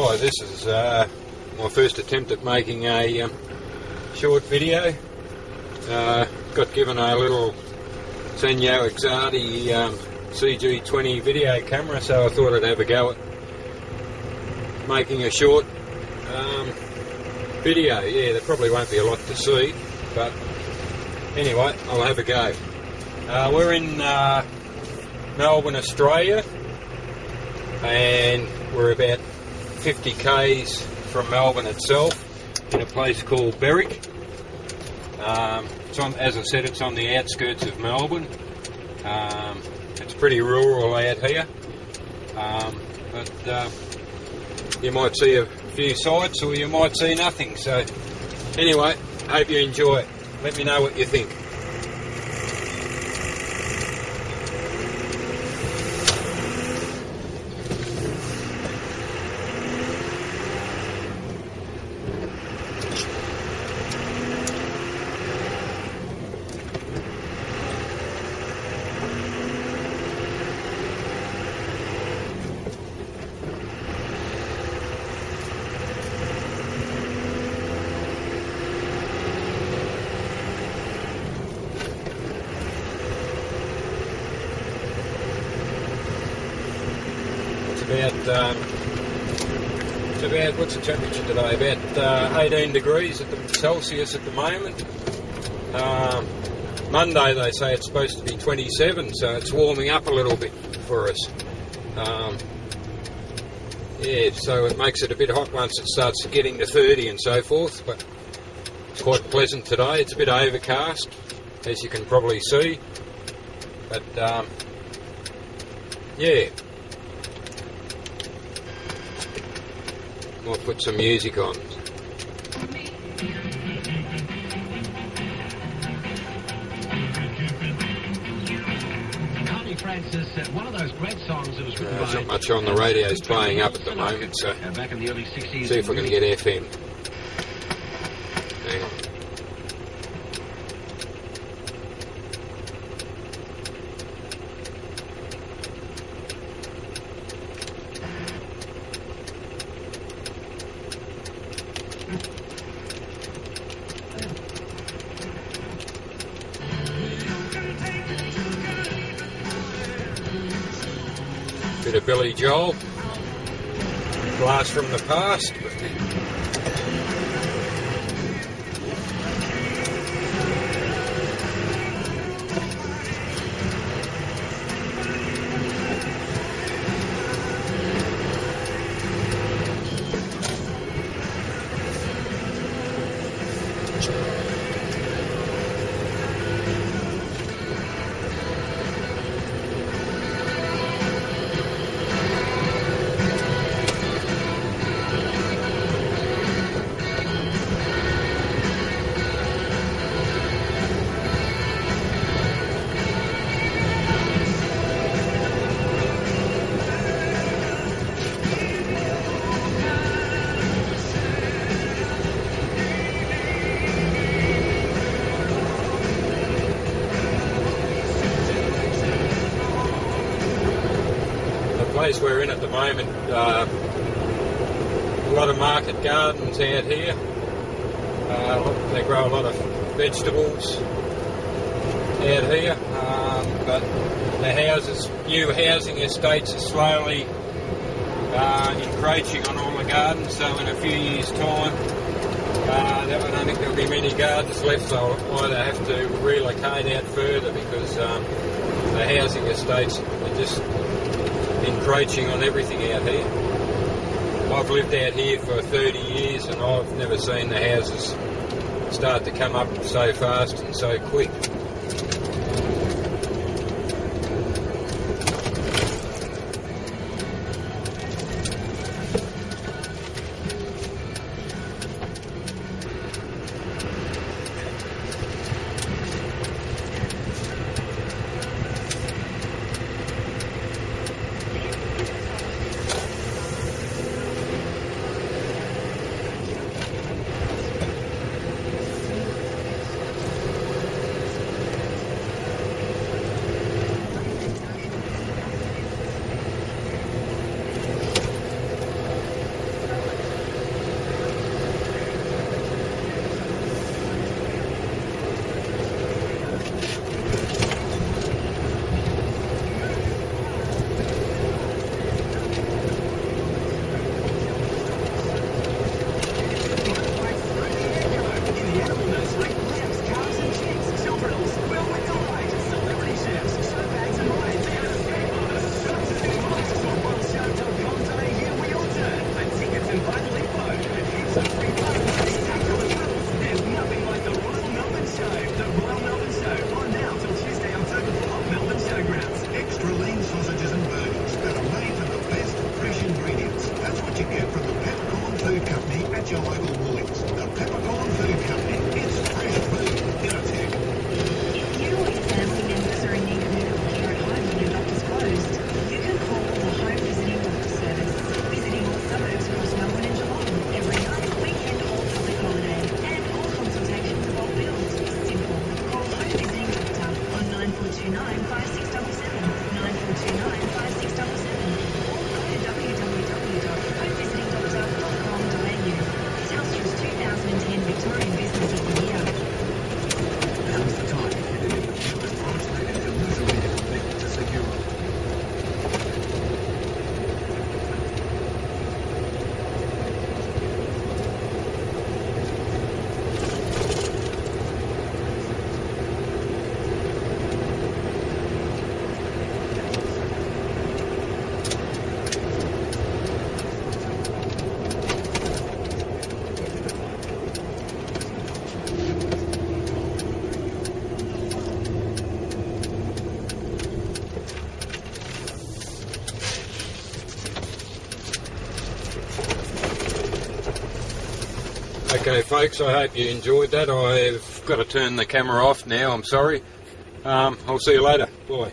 Hi, this is my first attempt at making a short video. Got given a little sanyo xcati CG20 video camera, so I thought I'd have a go at making a short video. Yeah, there probably won't be a lot to see, but anyway, I'll have a go. We're in Melbourne, Australia, and we're about 50 k's from Melbourne itself in a place called Berwick. As I said, it's on the outskirts of Melbourne. It's pretty rural out here, but you might see a few sights or you might see nothing. So anyway, hope you enjoy it. Let me know what you think. It's about, what's the temperature today? About 18 degrees at the Celsius at the moment. Monday they say it's supposed to be 27, so it's warming up a little bit for us. Yeah, so it makes it a bit hot once it starts getting to 30 and so forth, but it's quite pleasant today. It's a bit overcast, as you can probably see, but yeah. I'll put some music on. Francis, one of those great songs that was written there's not much on the radio's playing up at the moment, so back in the early 60s. See if I can get FM. Hang on. Bit of Billy Joel, blast from the past. Place we're in at the moment, a lot of market gardens out here. They grow a lot of vegetables out here, but the houses, new housing estates are slowly encroaching on all the gardens, so in a few years' time I don't think there'll be many gardens left, so I'll either have to relocate out further because the housing estates are just encroaching on everything out here. I've lived out here for 30 years and I've never seen the houses start to come up so fast and so quick. at your local Woolies. The Peppercorn Food Company. It's fresh food in a tin. If you or your family members are in need of medical care at home when your doctor's closed, you can call the Home Visiting Doctor Service, visiting all suburbs across Melbourne and Geelong every night, weekend or public holiday, and all consultations are bulk billed. Simple. Call Home Visiting Doctor on 9429 5677, 9429 5677, or go to www.homevisitingdoctor.com.au. Telstra's 2010 Victorian Business of the Year. Now's the time to get in the fewest rotated and illuminated thing to secure. Okay folks, I hope you enjoyed that. I've got to turn the camera off now, I'm sorry. I'll see you later. Bye.